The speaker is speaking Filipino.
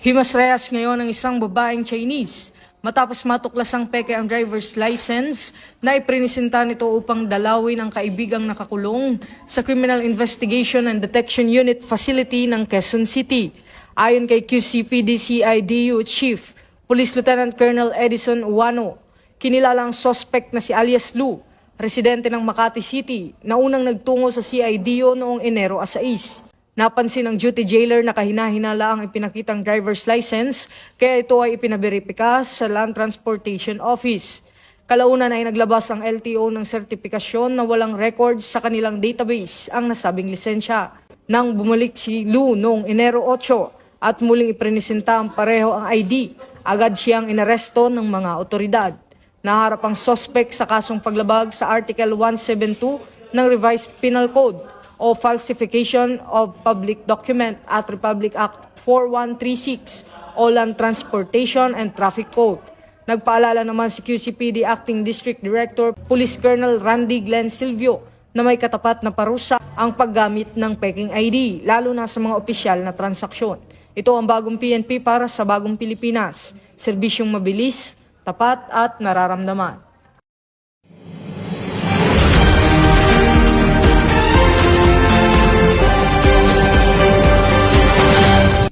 Himasrayas ngayon ang isang babaeng Chinese matapos matuklas ang peke ang driver's license na iprinisinta nito upang dalawin ang kaibigang nakakulong sa Criminal Investigation and Detection Unit Facility ng Quezon City. Ayon kay QCPD-CIDU Chief Police Lieutenant Colonel Edison Uwano, kinilala ang suspect na si alias Lu, residente ng Makati City, na unang nagtungo sa CIDO noong Enero 6. Napansin ng duty jailer na kahina-hinala ang ipinakitang driver's license kaya ito ay ipinaberipika sa Land Transportation Office. Kalaunan ay naglabas ang LTO ng sertipikasyon na walang records sa kanilang database ang nasabing lisensya. Nang bumalik si Lu noong Enero 8 at muling iprinisinta ang pareho ang ID, agad siyang inaresto ng mga otoridad. Naharap ang suspect sa kasong paglabag sa Article 172 ng Revised Penal Code o Falsification of Public Document at Republic Act 4136 o Land Transportation and Traffic Code. Nagpaalala naman si QCPD Acting District Director Police Colonel Randy Glenn Silvio na may katapat na parusa ang paggamit ng peking ID, lalo na sa mga opisyal na transaksyon. Ito ang bagong PNP para sa bagong Pilipinas. Serbisyong mabilis, tapat at nararamdaman.